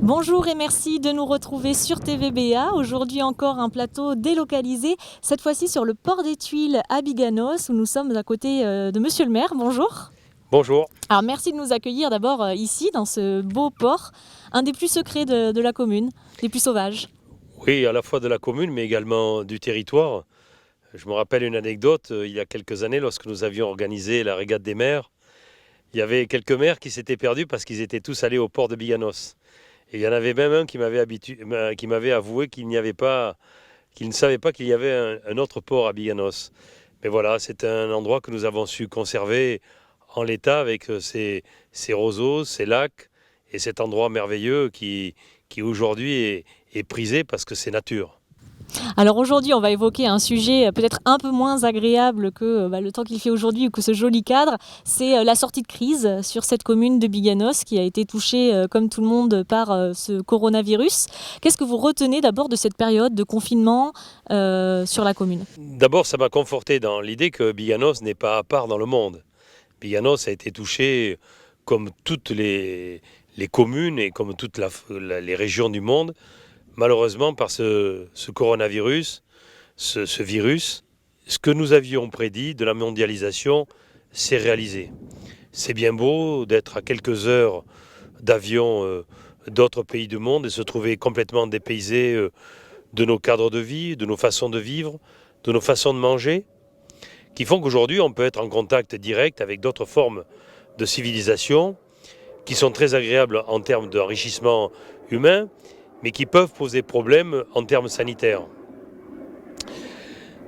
Bonjour et merci de nous retrouver sur TVBA. Aujourd'hui encore un plateau délocalisé, cette fois-ci sur le port des Tuiles à Biganos où nous sommes à côté de Monsieur le maire. Bonjour. Bonjour. Alors merci de nous accueillir d'abord ici dans ce beau port, un des plus secrets de la commune, des plus sauvages. Oui, à la fois de la commune, mais également du territoire. Je me rappelle une anecdote, il y a quelques années, lorsque nous avions organisé la régate des maires, il y avait quelques maires qui s'étaient perdus parce qu'ils étaient tous allés au port de Biganos. Et il y en avait même un qui m'avait avoué qu'il ne savait pas qu'il y avait un autre port à Biganos. Mais voilà, c'est un endroit que nous avons su conserver en l'état avec ses roseaux, ses lacs et cet endroit merveilleux qui aujourd'hui est prisé parce que c'est nature. Alors aujourd'hui on va évoquer un sujet peut-être un peu moins agréable que le temps qu'il fait aujourd'hui ou que ce joli cadre. C'est la sortie de crise sur cette commune de Biganos qui a été touchée comme tout le monde par ce coronavirus. Qu'est-ce que vous retenez d'abord de cette période de confinement sur la commune? D'abord, ça m'a conforté dans l'idée que Biganos n'est pas à part dans le monde. Biganos a été touché comme toutes les communes et comme toutes les régions du monde, malheureusement par ce coronavirus, ce virus. Ce que nous avions prédit de la mondialisation s'est réalisé. C'est bien beau d'être à quelques heures d'avion d'autres pays du monde et se trouver complètement dépaysé de nos cadres de vie, de nos façons de vivre, de nos façons de manger, qui font qu'aujourd'hui on peut être en contact direct avec d'autres formes de civilisation qui sont très agréables en termes d'enrichissement humain, mais qui peuvent poser problème en termes sanitaires.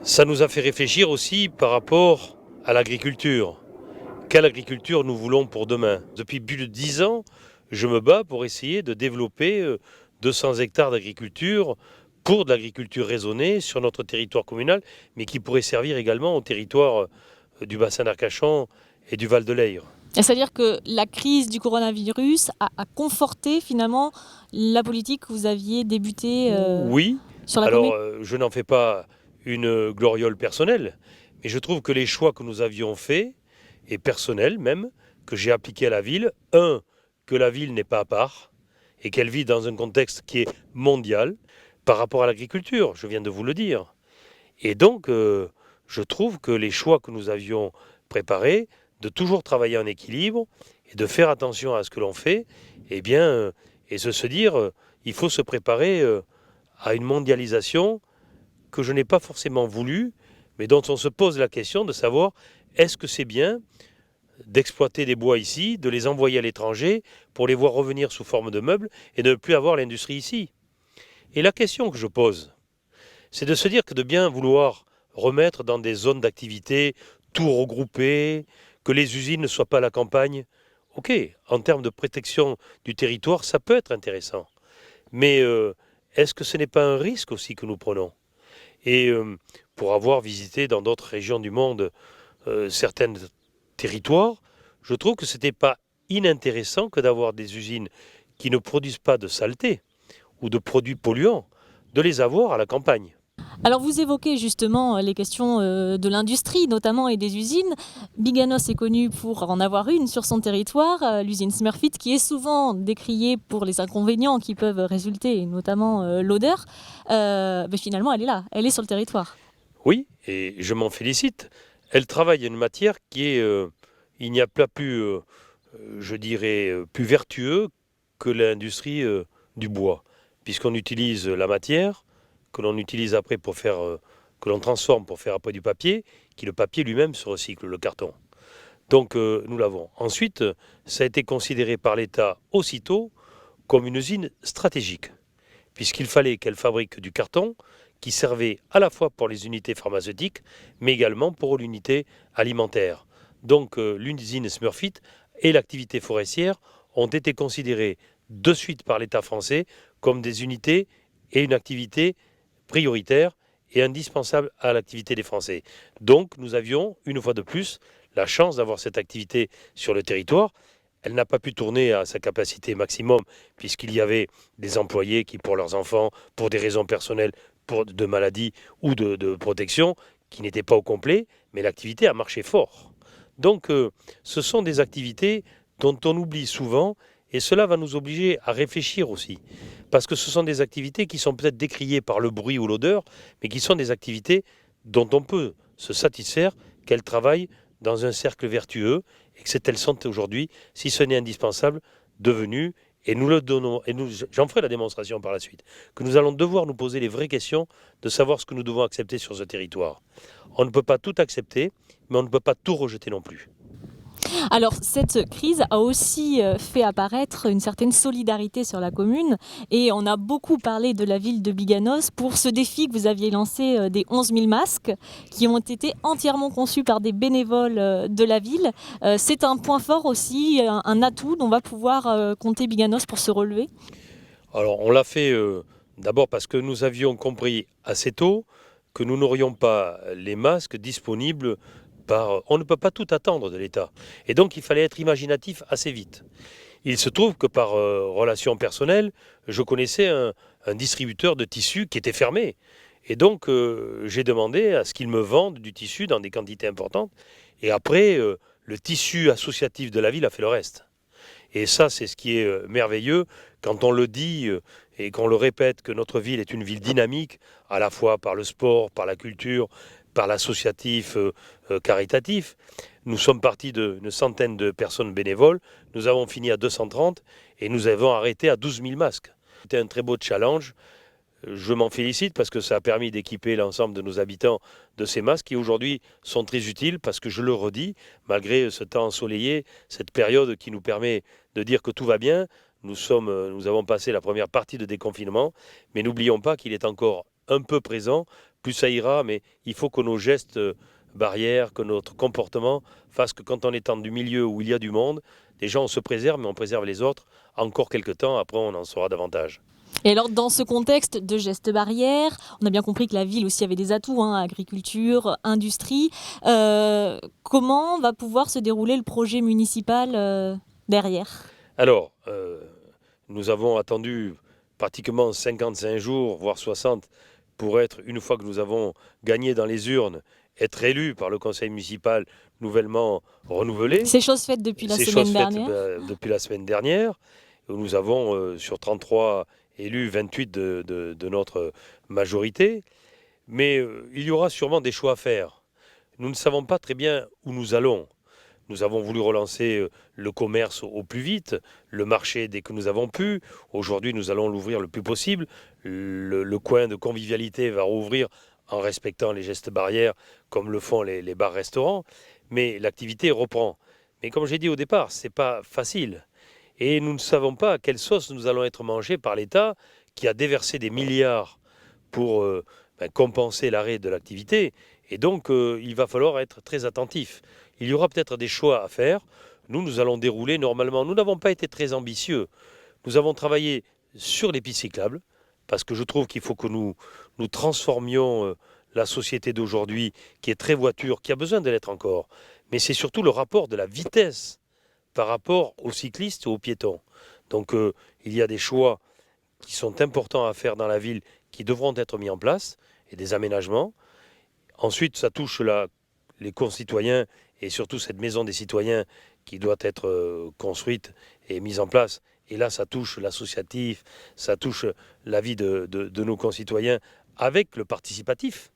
Ça nous a fait réfléchir aussi par rapport à l'agriculture. Quelle agriculture nous voulons pour demain? Depuis plus de 10 ans, je me bats pour essayer de développer 200 hectares d'agriculture pour de l'agriculture raisonnée sur notre territoire communal, mais qui pourrait servir également au territoire du bassin d'Arcachon et du Val de Leyre. C'est-à-dire que la crise du coronavirus a conforté finalement la politique que vous aviez débutée Oui, sur la alors commune? je n'en fais pas une gloriole personnelle, mais je trouve que les choix que nous avions faits, et personnels même, que j'ai appliqués à la ville, que la ville n'est pas à part, et qu'elle vit dans un contexte qui est mondial, par rapport à l'agriculture, je viens de vous le dire. Et donc, je trouve que les choix que nous avions préparés, de toujours travailler en équilibre et de faire attention à ce que l'on fait, eh bien, et de se dire, il faut se préparer à une mondialisation que je n'ai pas forcément voulu, mais dont on se pose la question de savoir est-ce que c'est bien d'exploiter des bois ici, de les envoyer à l'étranger pour les voir revenir sous forme de meubles et de ne plus avoir l'industrie ici. Et la question que je pose, c'est de se dire que de bien vouloir remettre dans des zones d'activité tout regroupé, que les usines ne soient pas à la campagne, ok, en termes de protection du territoire, ça peut être intéressant. Mais est-ce que ce n'est pas un risque aussi que nous prenons? Et pour avoir visité dans d'autres régions du monde certains territoires, je trouve que ce n'était pas inintéressant que d'avoir des usines qui ne produisent pas de saleté ou de produits polluants, de les avoir à la campagne. Alors vous évoquez justement les questions de l'industrie notamment et des usines. Biganos est connu pour en avoir une sur son territoire, l'usine Smurfit, qui est souvent décriée pour les inconvénients qui peuvent résulter, notamment l'odeur. Mais finalement, elle est là, elle est sur le territoire. Oui, et je m'en félicite. Elle travaille une matière qui est, il n'y a pas plus, je dirais, plus vertueux que l'industrie du bois, puisqu'on utilise la matière que l'on utilise après pour faire, que l'on transforme pour faire après du papier, qui le papier lui-même se recycle, le carton. Donc nous l'avons. Ensuite, ça a été considéré par l'État aussitôt comme une usine stratégique, puisqu'il fallait qu'elle fabrique du carton qui servait à la fois pour les unités pharmaceutiques, mais également pour l'unité alimentaire. Donc l'usine Smurfit et l'activité forestière ont été considérées de suite par l'État français comme des unités et une activité prioritaire et indispensable à l'activité des Français. Donc nous avions, une fois de plus, la chance d'avoir cette activité sur le territoire. Elle n'a pas pu tourner à sa capacité maximum, puisqu'il y avait des employés qui, pour leurs enfants, pour des raisons personnelles, de maladie ou de protection, qui n'étaient pas au complet, mais l'activité a marché fort. Donc ce sont des activités dont on oublie souvent Et cela va nous obliger à réfléchir aussi. Parce que ce sont des activités qui sont peut-être décriées par le bruit ou l'odeur, mais qui sont des activités dont on peut se satisfaire qu'elles travaillent dans un cercle vertueux et que elles sont aujourd'hui, si ce n'est indispensable, devenues, et nous le donnons, et j'en ferai la démonstration par la suite, que nous allons devoir nous poser les vraies questions de savoir ce que nous devons accepter sur ce territoire. On ne peut pas tout accepter, mais on ne peut pas tout rejeter non plus. Alors cette crise a aussi fait apparaître une certaine solidarité sur la commune et on a beaucoup parlé de la ville de Biganos pour ce défi que vous aviez lancé des 11 000 masques qui ont été entièrement conçus par des bénévoles de la ville. C'est un point fort aussi, un atout dont va pouvoir compter Biganos pour se relever. Alors on l'a fait d'abord parce que nous avions compris assez tôt que nous n'aurions pas les masques disponibles. On ne peut pas tout attendre de l'État. Et donc il fallait être imaginatif assez vite. Il se trouve que par relation personnelle, je connaissais un distributeur de tissus qui était fermé. Et donc j'ai demandé à ce qu'il me vende du tissu dans des quantités importantes. Et après, le tissu associatif de la ville a fait le reste. Et ça, c'est ce qui est merveilleux quand on le dit et qu'on le répète que notre ville est une ville dynamique, à la fois par le sport, par la culture, par l'associatif caritatif. Nous sommes partis d'une centaine de personnes bénévoles, nous avons fini à 230 et nous avons arrêté à 12 000 masques. C'était un très beau challenge. Je m'en félicite parce que ça a permis d'équiper l'ensemble de nos habitants de ces masques qui aujourd'hui sont très utiles parce que je le redis, malgré ce temps ensoleillé, cette période qui nous permet de dire que tout va bien, nous avons passé la première partie de déconfinement, mais n'oublions pas qu'il est encore un peu présent, plus ça ira, mais il faut que nos gestes barrières, que notre comportement fasse que quand on est dans du milieu où il y a du monde, déjà on se préserve, mais on préserve les autres encore quelques temps, après on en saura davantage. Et alors, dans ce contexte de gestes barrières, on a bien compris que la ville aussi avait des atouts, agriculture, industrie. Comment va pouvoir se dérouler le projet municipal derrière ? Alors, nous avons attendu pratiquement 55 jours, voire 60, pour être, une fois que nous avons gagné dans les urnes, être élus par le conseil municipal nouvellement renouvelé. C'est chose faite depuis la semaine dernière. Depuis la semaine dernière, où nous avons, sur 33 élus, 28 de notre majorité. Mais il y aura sûrement des choix à faire. Nous ne savons pas très bien où nous allons. Nous avons voulu relancer le commerce au plus vite, le marché dès que nous avons pu. Aujourd'hui, nous allons l'ouvrir le plus possible. Le coin de convivialité va rouvrir en respectant les gestes barrières, comme le font les bars-restaurants. Mais l'activité reprend. Mais comme j'ai dit au départ, ce n'est pas facile. Et nous ne savons pas à quelle sauce nous allons être mangés par l'État qui a déversé des milliards pour compenser l'arrêt de l'activité. Et donc, il va falloir être très attentif. Il y aura peut-être des choix à faire. Nous allons dérouler normalement. Nous n'avons pas été très ambitieux. Nous avons travaillé sur les pistes cyclables, parce que je trouve qu'il faut que nous transformions la société d'aujourd'hui, qui est très voiture, qui a besoin de l'être encore. Mais c'est surtout le rapport de la vitesse par rapport aux cyclistes et aux piétons. Donc, il y a des choix qui sont importants à faire dans la ville, qui devront être mis en place, et des aménagements. Ensuite, ça touche les concitoyens et surtout cette maison des citoyens qui doit être construite et mise en place. Et là, ça touche l'associatif, ça touche la vie de nos concitoyens avec le participatif.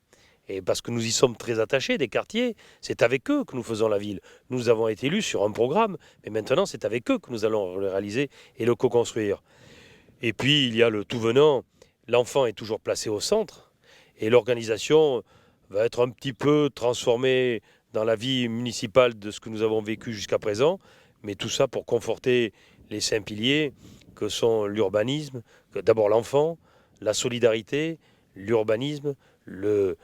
Et parce que nous y sommes très attachés, des quartiers, c'est avec eux que nous faisons la ville. Nous avons été élus sur un programme, mais maintenant c'est avec eux que nous allons le réaliser et le co-construire. Et puis il y a le tout venant, l'enfant est toujours placé au centre, et l'organisation va être un petit peu transformée dans la vie municipale de ce que nous avons vécu jusqu'à présent, mais tout ça pour conforter les 5 piliers que sont l'urbanisme, d'abord l'enfant, la solidarité, l'urbanisme, les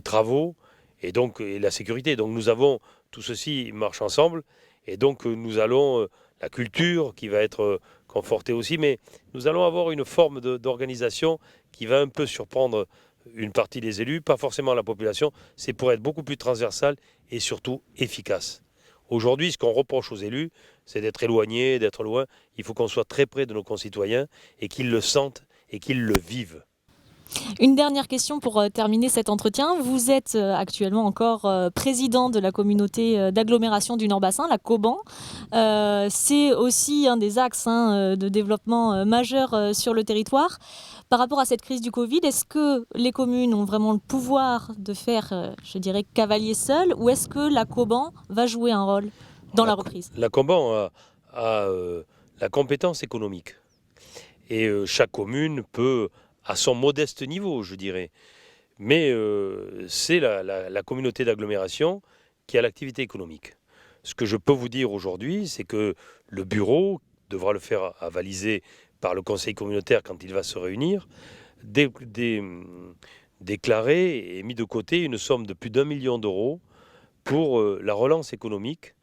travaux et la sécurité. Donc nous avons, tout ceci marche ensemble, et donc nous allons, la culture qui va être confortée aussi, mais nous allons avoir une forme d'organisation qui va un peu surprendre une partie des élus, pas forcément la population, c'est pour être beaucoup plus transversal et surtout efficace. Aujourd'hui, ce qu'on reproche aux élus, c'est d'être éloignés, d'être loin. Il faut qu'on soit très près de nos concitoyens et qu'ils le sentent et qu'ils le vivent. Une dernière question pour terminer cet entretien. Vous êtes actuellement encore président de la communauté d'agglomération du Nord-Bassin, la COBAN. C'est aussi un des axes de développement majeur sur le territoire. Par rapport à cette crise du Covid, est-ce que les communes ont vraiment le pouvoir de faire, je dirais, cavalier seul, ou est-ce que la COBAN va jouer un rôle dans la reprise? La COBAN a la compétence économique. Et chaque commune peut, à son modeste niveau, je dirais, mais c'est la communauté d'agglomération qui a l'activité économique. Ce que je peux vous dire aujourd'hui, c'est que le bureau devra le faire avaliser par le conseil communautaire quand il va se réunir, déclarer et mis de côté une somme de plus d'1 million d'euros pour la relance économique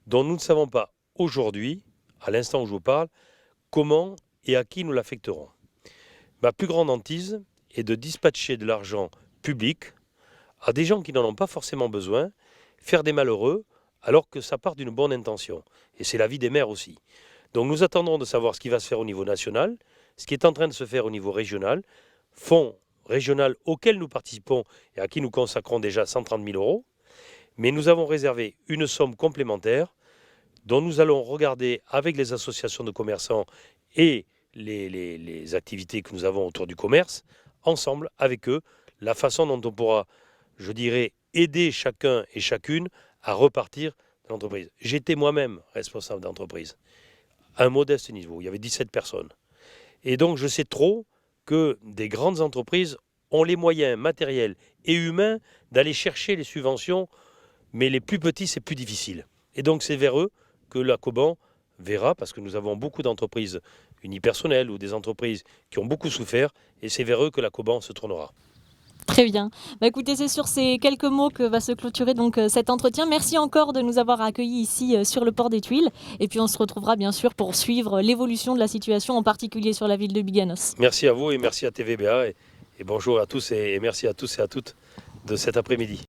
dont nous ne savons pas aujourd'hui, à l'instant où je vous parle, comment et à qui nous l'affecterons. Ma plus grande hantise est de dispatcher de l'argent public à des gens qui n'en ont pas forcément besoin, faire des malheureux, alors que ça part d'une bonne intention. Et c'est l'avis des maires aussi. Donc nous attendons de savoir ce qui va se faire au niveau national, ce qui est en train de se faire au niveau régional, fonds régional auquel nous participons et à qui nous consacrons déjà 130 000 euros. Mais nous avons réservé une somme complémentaire dont nous allons regarder avec les associations de commerçants et les activités que nous avons autour du commerce, ensemble avec eux, la façon dont on pourra, je dirais, aider chacun et chacune à repartir de l'entreprise. J'étais moi-même responsable d'entreprise, à un modeste niveau, il y avait 17 personnes. Et donc je sais trop que des grandes entreprises ont les moyens matériels et humains d'aller chercher les subventions, mais les plus petits, c'est plus difficile. Et donc c'est vers eux que la COBAN verra, parce que nous avons beaucoup d'entreprises unipersonnelles ou des entreprises qui ont beaucoup souffert, et c'est vers eux que la COBAN se tournera. Très bien. Écoutez, c'est sur ces quelques mots que va se clôturer donc cet entretien. Merci encore de nous avoir accueillis ici sur le port des Tuiles. Et puis on se retrouvera bien sûr pour suivre l'évolution de la situation, en particulier sur la ville de Biganos. Merci à vous et merci à TVBA et bonjour à tous et merci à tous et à toutes de cet après-midi.